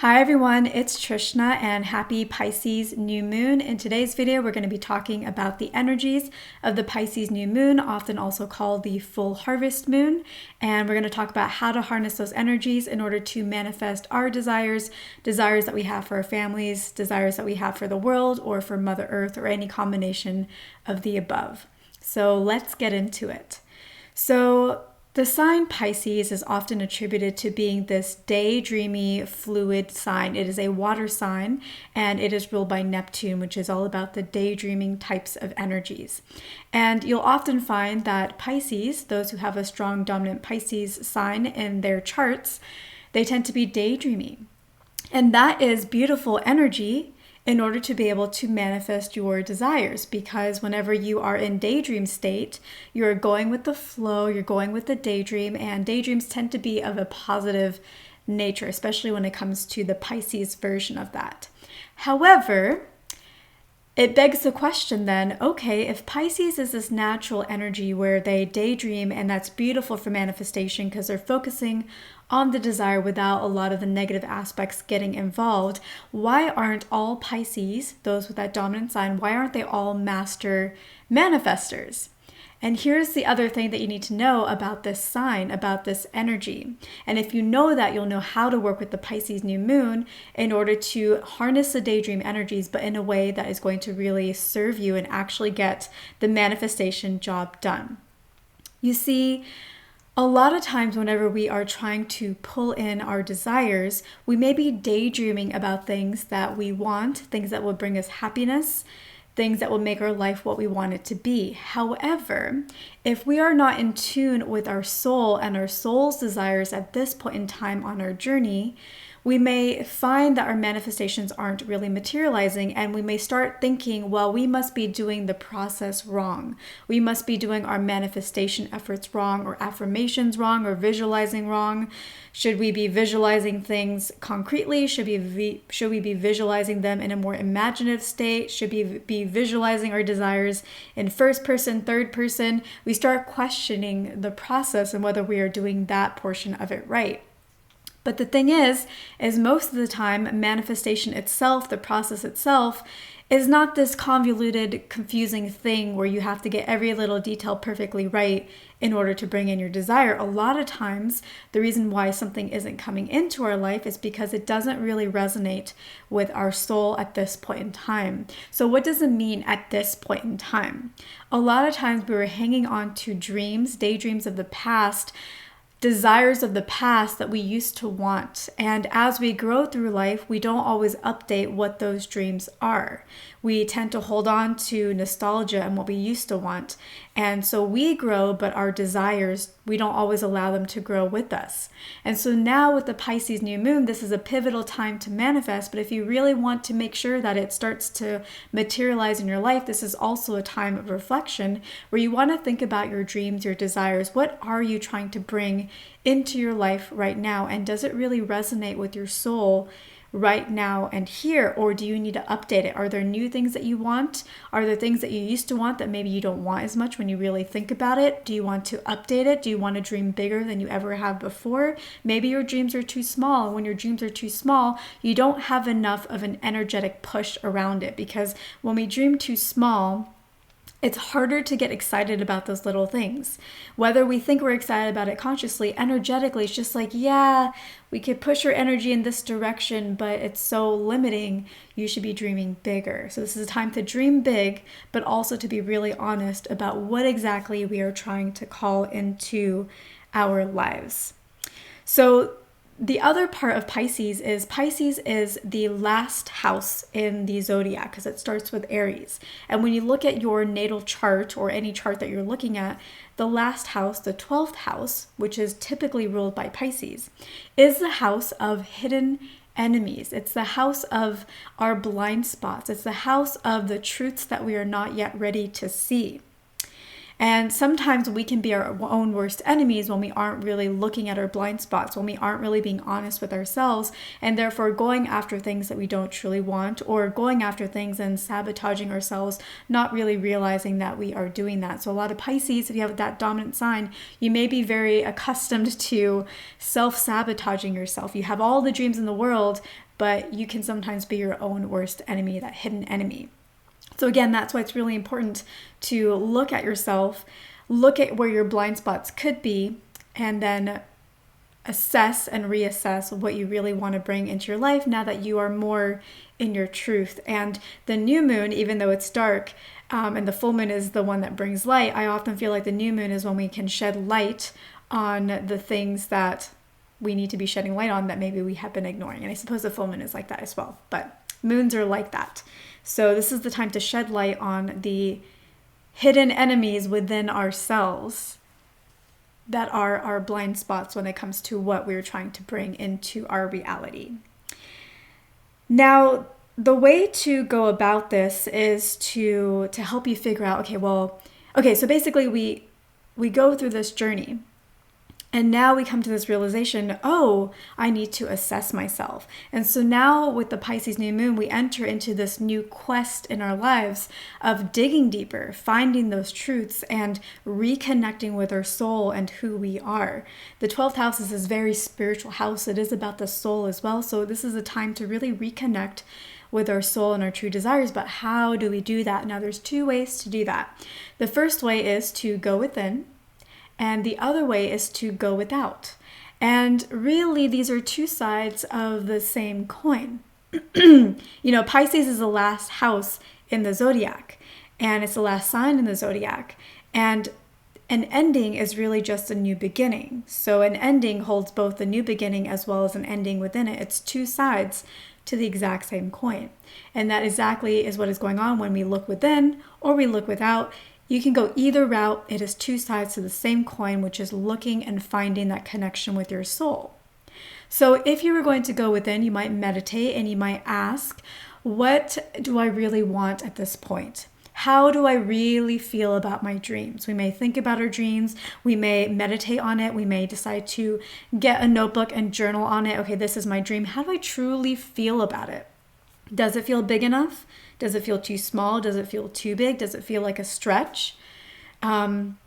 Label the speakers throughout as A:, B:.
A: Hi everyone, it's Trishna and happy Pisces new moon. In today's video, we're going to be talking about the energies of the Pisces new moon, often also called the full harvest moon. And we're going to talk about how to harness those energies in order to manifest our desires that we have for our families, desires that we have for the world or for Mother Earth, or any combination of the above. So let's get into it. So the sign Pisces is often attributed to being this daydreamy, fluid sign. It is a water sign, and it is ruled by Neptune, which is all about the daydreaming types of energies. And you'll often find that Pisces, those who have a strong dominant Pisces sign in their charts, they tend to be daydreaming. And that is beautiful energy in order to be able to manifest your desires, because whenever you are in daydream state, you're going with the flow, you're going with the daydream, and daydreams tend to be of a positive nature, especially when it comes to the Pisces version of that. However, it begs the question then, okay, if Pisces is this natural energy where they daydream, and that's beautiful for manifestation because they're focusing on the desire without a lot of the negative aspects getting involved, why aren't all Pisces, those with that dominant sign, why aren't they all master manifestors? And here's the other thing that you need to know about this sign, about this energy. And if you know that, you'll know how to work with the Pisces new moon in order to harness the daydream energies, but in a way that is going to really serve you and actually get the manifestation job done. You see, a lot of times whenever we are trying to pull in our desires, we may be daydreaming about things that we want, things that will bring us happiness, things that will make our life what we want it to be. However, if we are not in tune with our soul and our soul's desires at this point in time on our journey, we may find that our manifestations aren't really materializing, and we may start thinking, well, we must be doing the process wrong. We must be doing our manifestation efforts wrong, or affirmations wrong, or visualizing wrong. Should we be visualizing things concretely? Should we be visualizing them in a more imaginative state? Should we be visualizing our desires in first person, third person? We start questioning the process and whether we are doing that portion of it right. But the thing is most of the time, manifestation itself, the process itself, is not this convoluted, confusing thing where you have to get every little detail perfectly right in order to bring in your desire. A lot of times, the reason why something isn't coming into our life is because it doesn't really resonate with our soul at this point in time. So what does it mean at this point in time? A lot of times we were hanging on to dreams, daydreams of the past, desires of the past that we used to want. And as we grow through life, we don't always update what those dreams are. We tend to hold on to nostalgia and what we used to want. And so we grow, but our desires, we don't always allow them to grow with us. And so now with the Pisces new moon, this is a pivotal time to manifest. But if you really want to make sure that it starts to materialize in your life, this is also a time of reflection where you want to think about your dreams, your desires. What are you trying to bring into your life right now? And does it really resonate with your soul right now and here, or do you need to update it? Are there new things that you want? Are there things that you used to want that maybe you don't want as much when you really think about it? Do you want to update it? Do you want to dream bigger than you ever have before? Maybe your dreams are too small, and when your dreams are too small, you don't have enough of an energetic push around it, because when we dream too small, it's harder to get excited about those little things. Whether we think we're excited about it consciously, energetically, it's just like, yeah, we could push our energy in this direction, but it's so limiting. You should be dreaming bigger. So this is a time to dream big, but also to be really honest about what exactly we are trying to call into our lives. So the other part of Pisces is the last house in the zodiac, because it starts with Aries. And when you look at your natal chart, or any chart that you're looking at, the last house, the 12th house, which is typically ruled by Pisces, is the house of hidden enemies. It's the house of our blind spots. It's the house of the truths that we are not yet ready to see. And sometimes we can be our own worst enemies when we aren't really looking at our blind spots, when we aren't really being honest with ourselves, and therefore going after things that we don't truly want, or going after things and sabotaging ourselves, not really realizing that we are doing that. So a lot of Pisces, if you have that dominant sign, you may be very accustomed to self-sabotaging yourself. You have all the dreams in the world, but you can sometimes be your own worst enemy, that hidden enemy. So again, that's why it's really important to look at yourself, look at where your blind spots could be, and then assess and reassess what you really want to bring into your life now that you are more in your truth. And the new moon, even though it's dark, and the full moon is the one that brings light, I often feel like the new moon is when we can shed light on the things that we need to be shedding light on that maybe we have been ignoring. And I suppose the full moon is like that as well, but moons are like that. So this is the time to shed light on the hidden enemies within ourselves that are our blind spots when it comes to what we're trying to bring into our reality. Now, the way to go about this is to help you figure out, so basically we go through this journey. And now we come to this realization, I need to assess myself. And so now with the Pisces new moon, we enter into this new quest in our lives of digging deeper, finding those truths, and reconnecting with our soul and who we are. The 12th house is this very spiritual house. It is about the soul as well. So this is a time to really reconnect with our soul and our true desires. But how do we do that? Now there's two ways to do that. The first way is to go within, and the other way is to go without. And really, these are two sides of the same coin. Pisces is the last house in the zodiac, and it's the last sign in the zodiac. And an ending is really just a new beginning. So an ending holds both the new beginning as well as an ending within it. It's two sides to the exact same coin. And that exactly is what is going on when we look within or we look without. You can go either route. It is two sides to the same coin, which is looking and finding that connection with your soul. So if you were going to go within, you might meditate and you might ask, what do I really want at this point? How do I really feel about my dreams? We may think about our dreams. We may meditate on it. We may decide to get a notebook and journal on it. Okay, this is my dream. How do I truly feel about it? Does it feel big enough? Does it feel too small? Does it feel too big? Does it feel like a stretch? Am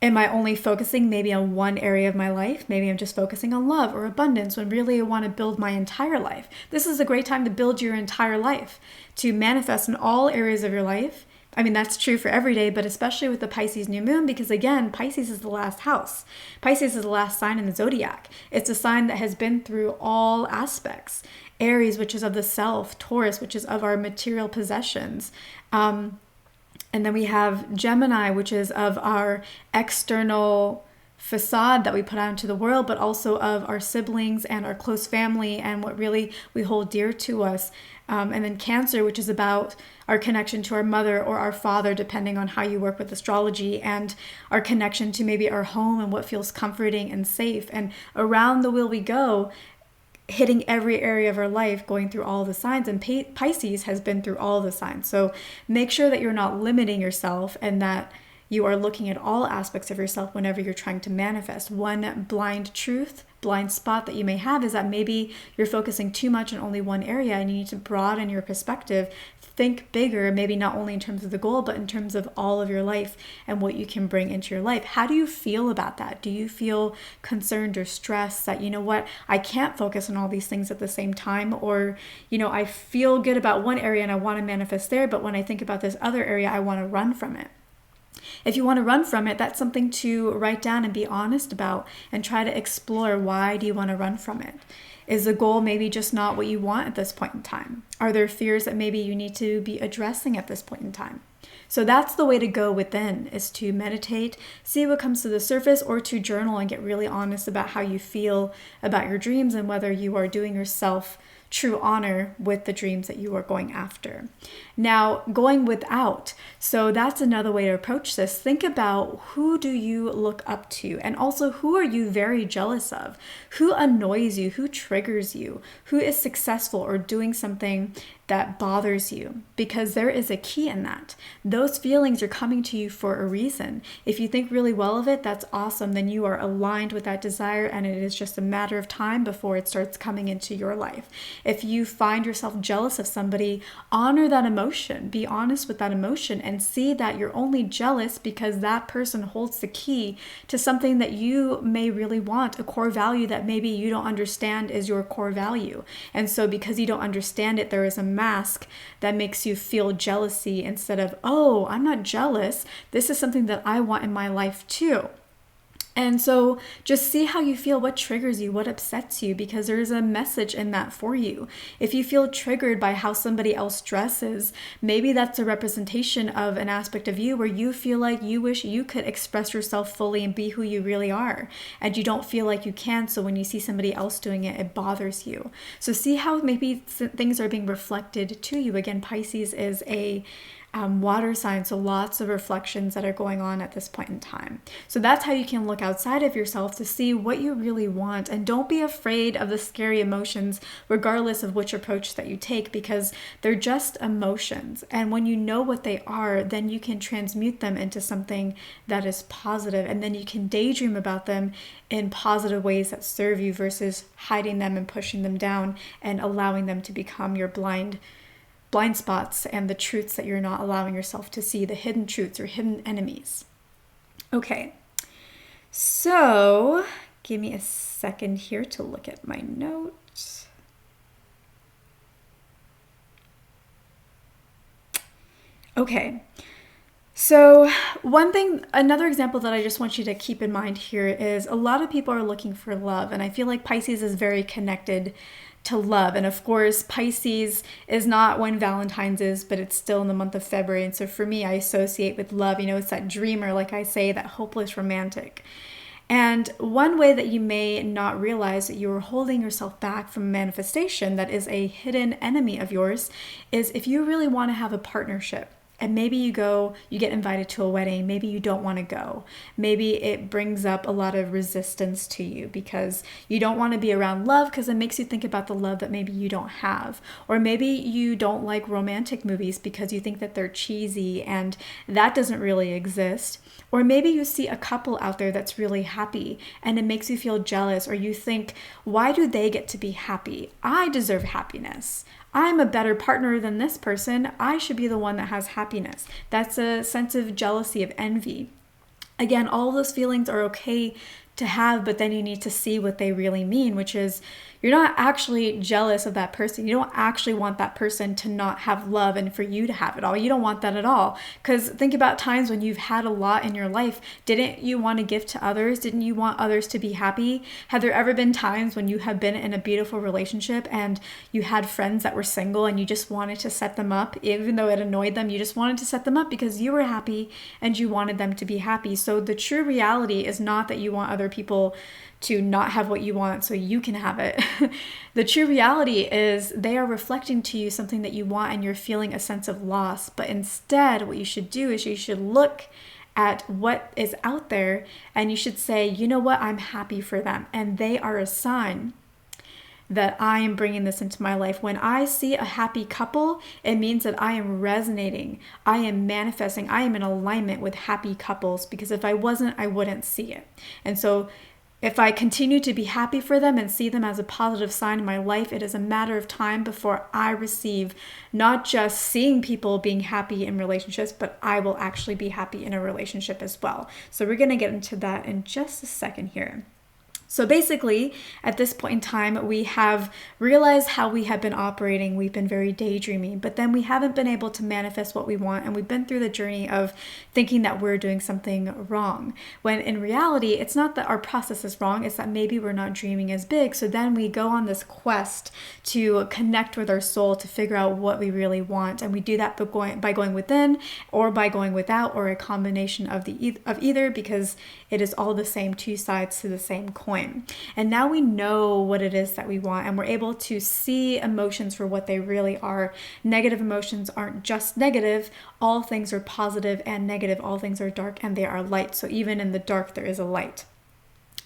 A: I only focusing maybe on one area of my life? Maybe I'm just focusing on love or abundance when really I want to build my entire life. This is a great time to build your entire life, to manifest in all areas of your life. I mean, that's true for every day, but especially with the Pisces new moon, because again, Pisces is the last house. Pisces is the last sign in the zodiac. It's a sign that has been through all aspects. Aries, which is of the self. Taurus, which is of our material possessions. And then we have Gemini, which is of our external facade that we put out into the world, but also of our siblings and our close family and what really we hold dear to us. And then Cancer, which is about our connection to our mother or our father, depending on how you work with astrology, and our connection to maybe our home and what feels comforting and safe. And around the wheel we go, hitting every area of our life, going through all the signs. And Pisces has been through all the signs. So make sure that you're not limiting yourself and that you are looking at all aspects of yourself whenever you're trying to manifest. One blind spot that you may have is that maybe you're focusing too much on only one area and you need to broaden your perspective. Think bigger, maybe not only in terms of the goal, but in terms of all of your life and what you can bring into your life. How do you feel about that? Do you feel concerned or stressed that, I can't focus on all these things at the same time? Or, I feel good about one area and I want to manifest there, but when I think about this other area, I want to run from it. If you want to run from it, that's something to write down and be honest about and try to explore. Why do you want to run from it? Is the goal maybe just not what you want at this point in time? Are there fears that maybe you need to be addressing at this point in time? So that's the way to go within, is to meditate, see what comes to the surface, or to journal and get really honest about how you feel about your dreams and whether you are doing yourself true honor with the dreams that you are going after. Now, going without. So that's another way to approach this. Think about, who do you look up to? And also, who are you very jealous of? Who annoys you? Who triggers you? Who is successful or doing something that bothers you? Because there is a key in that. Those feelings are coming to you for a reason. If you think really well of it, that's awesome. Then you are aligned with that desire, and it is just a matter of time before it starts coming into your life. If you find yourself jealous of somebody, honor that emotion. Be honest with that emotion and see that you're only jealous because that person holds the key to something that you may really want, a core value that maybe you don't understand is your core value. And so because you don't understand it, there is a mask that makes you feel jealousy instead of, oh, I'm not jealous. This is something that I want in my life too. And so just see how you feel, what triggers you, what upsets you, because there's a message in that for you. If you feel triggered by how somebody else dresses, maybe that's a representation of an aspect of you where you feel like you wish you could express yourself fully and be who you really are, and you don't feel like you can. So when you see somebody else doing it, it bothers you. So see how maybe things are being reflected to you. Again, Pisces is a water sign, so lots of reflections that are going on at this point in time. So that's how you can look outside of yourself to see what you really want, and don't be afraid of the scary emotions regardless of which approach that you take, because they're just emotions, and when you know what they are, then you can transmute them into something that is positive, and then you can daydream about them in positive ways that serve you versus hiding them and pushing them down and allowing them to become your blind spots and the truths that you're not allowing yourself to see, the hidden truths or hidden enemies. Okay, so give me a second here to look at my notes. Okay, so another example that I just want you to keep in mind here is a lot of people are looking for love, and I feel like Pisces is very connected to love. And of course, Pisces is not when Valentine's is, but it's still in the month of February. And so for me, I associate with love, it's that dreamer, like I say, that hopeless romantic. And one way that you may not realize that you're holding yourself back from manifestation that is a hidden enemy of yours is if you really want to have a partnership. And maybe you get invited to a wedding, maybe you don't want to go. Maybe it brings up a lot of resistance to you because you don't want to be around love because it makes you think about the love that maybe you don't have. Or maybe you don't like romantic movies because you think that they're cheesy and that doesn't really exist. Or maybe you see a couple out there that's really happy and it makes you feel jealous, or you think, why do they get to be happy? I deserve happiness. I'm a better partner than this person. I should be the one that has happiness. That's a sense of jealousy, of envy. Again, all of those feelings are okay to have, but then you need to see what they really mean, which is you're not actually jealous of that person. You don't actually want that person to not have love and for you to have it all. You don't want that at all. Because think about times when you've had a lot in your life. Didn't you want to give to others? Didn't you want others to be happy? Have there ever been times when you have been in a beautiful relationship and you had friends that were single and you just wanted to set them up, even though it annoyed them? You just wanted to set them up because you were happy and you wanted them to be happy. So the true reality is not that you want other people to not have what you want so you can have it. The true reality is they are reflecting to you something that you want and you're feeling a sense of loss. But instead, what you should do is you should look at what is out there and you should say, you know what, I'm happy for them. And they are a sign that I am bringing this into my life. When I see a happy couple, it means that I am resonating, I am manifesting, I am in alignment with happy couples, because if I wasn't, I wouldn't see it. And so if I continue to be happy for them and see them as a positive sign in my life, it is a matter of time before I receive not just seeing people being happy in relationships, but I will actually be happy in a relationship as well. So we're going to get into that in just a second here. So basically, at this point in time, we have realized how we have been operating. We've been very daydreaming, but then we haven't been able to manifest what we want. And we've been through the journey of thinking that we're doing something wrong. When in reality, it's not that our process is wrong. It's that maybe we're not dreaming as big. So then we go on this quest to connect with our soul to figure out what we really want. And we do that by going within or by going without, or a combination of either, because it is all the same, two sides to the same coin. time. And now we know what it is that we want, and we're able to see emotions for what they really are. Negative emotions aren't just negative. All things are positive and negative. All things are dark and they are light. So even in the dark, there is a light.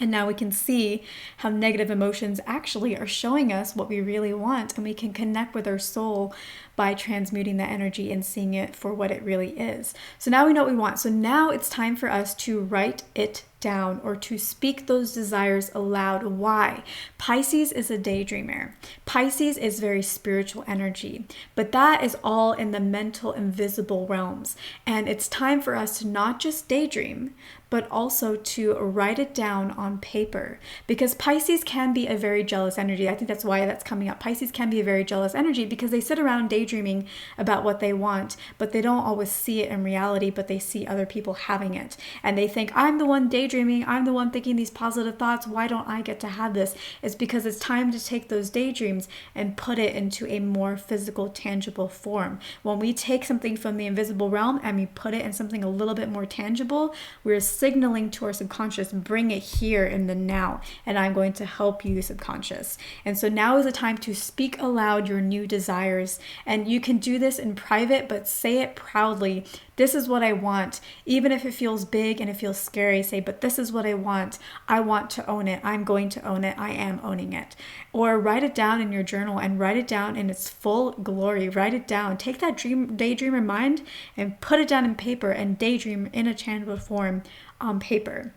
A: And now we can see how negative emotions actually are showing us what we really want, and we can connect with our soul by transmuting that energy and seeing it for what it really is. So now we know what we want. So now it's time for us to write it down, or to speak those desires aloud. Why? Pisces is a daydreamer. Pisces is very spiritual energy, but that is all in the mental, invisible realms. And it's time for us to not just daydream, but also to write it down on paper, because Pisces can be a very jealous energy. I think that's why that's coming up. Pisces can be a very jealous energy because they sit around daydreaming about what they want, but they don't always see it in reality, but they see other people having it. And they think, I'm the one daydreaming, I'm the one thinking these positive thoughts, why don't I get to have this? It's because it's time to take those daydreams and put it into a more physical, tangible form. When we take something from the invisible realm and we put it in something a little bit more tangible, we're signaling to our subconscious, bring it here in the now, and I'm going to help you, subconscious. And so now is the time to speak aloud your new desires. And you can do this in private, but say it proudly. This is what I want. Even if it feels big and it feels scary, say, but this is what I want. I want to own it. I'm going to own it. I am owning it. Or write it down in your journal and write it down in its full glory. Write it down. Take that daydreamer mind and put it down in paper and daydream in a tangible form on paper.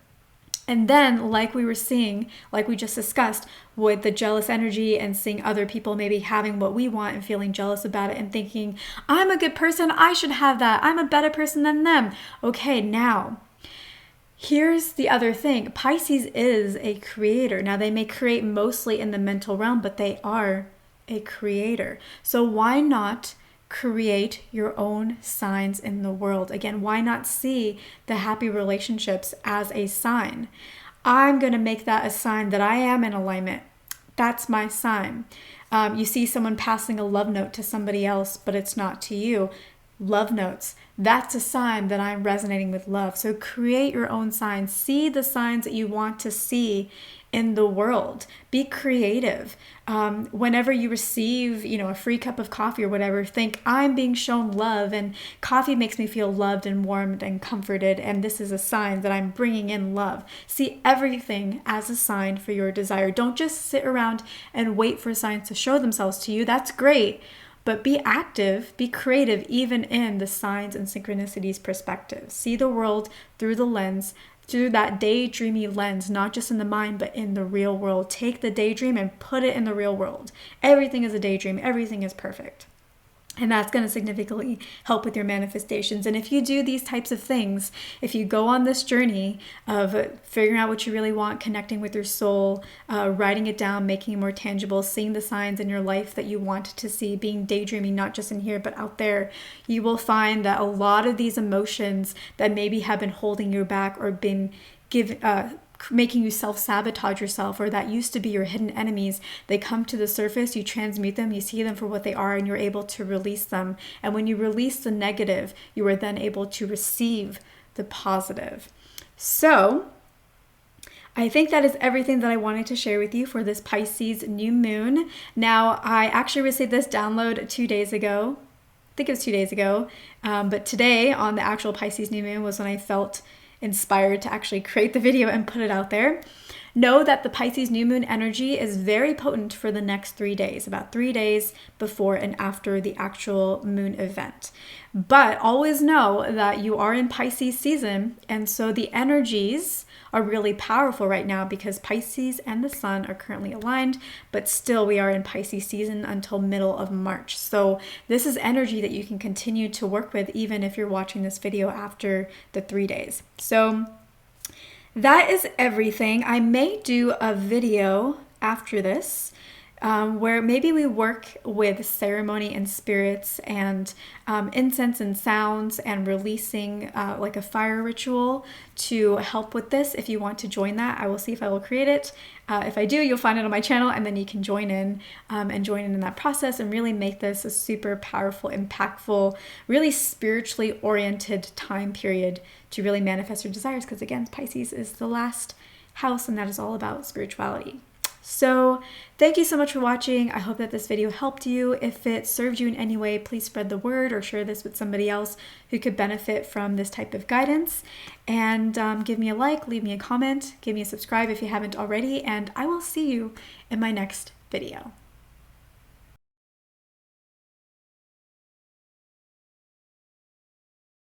A: And then, like we were seeing, like we just discussed, with the jealous energy and seeing other people maybe having what we want and feeling jealous about it and thinking, I'm a good person, I should have that, I'm a better person than them. Okay, now, here's the other thing. Pisces is a creator. Now, they may create mostly in the mental realm, but they are a creator. So why not create your own signs in the world? Again, why not see the happy relationships as a sign? I'm going to make that a sign that I am in alignment. That's my sign. You see someone passing a love note to somebody else, but it's not to you. Love notes. That's a sign that I'm resonating with love. So create your own signs. See the signs that you want to see in the world. Be creative. Whenever you receive, a free cup of coffee or whatever, think, I'm being shown love, and coffee makes me feel loved and warmed and comforted, and this is a sign that I'm bringing in love. See everything as a sign for your desire. Don't just sit around and wait for signs to show themselves to you. That's great. But be active, be creative, even in the signs and synchronicities perspective. See the world through the lens, through that daydreamy lens, not just in the mind, but in the real world. Take the daydream and put it in the real world. Everything is a daydream. Everything is perfect. And that's going to significantly help with your manifestations. And if you do these types of things, if you go on this journey of figuring out what you really want, connecting with your soul, writing it down, making it more tangible, seeing the signs in your life that you want to see, being daydreaming, not just in here, but out there, you will find that a lot of these emotions that maybe have been holding you back or been making you self-sabotage yourself, or that used to be your hidden enemies, they come to the surface, you transmute them, you see them for what they are, and you're able to release them. And when you release the negative, you are then able to receive the positive. So I think that is everything that I wanted to share with you for this Pisces new moon. Now, I actually received this download 2 days ago. I think it was 2 days ago. But today, on the actual Pisces new moon, was when I felt inspired to actually create the video and put it out there. Know that the Pisces new moon energy is very potent for the next 3 days, about 3 days before and after the actual moon event. But always know that you are in Pisces season, and so the energies are really powerful right now because Pisces and the sun are currently aligned, but still we are in Pisces season until middle of March. So this is energy that you can continue to work with even if you're watching this video after the 3 days. So that is everything. I may do a video after this where maybe we work with ceremony and spirits and incense and sounds and releasing like a fire ritual to help with this. If you want to join that, I will see if I will create it. If I do, you'll find it on my channel, and then you can join in in that process and really make this a super powerful, impactful, really spiritually oriented time period to really manifest your desires. Because again, Pisces is the last house, and that is all about spirituality. So thank you so much for watching. I hope that this video helped you. If it served you in any way, please spread the word or share this with somebody else who could benefit from this type of guidance. And give me a like, leave me a comment, give me a subscribe if you haven't already, and I will see you in my next video.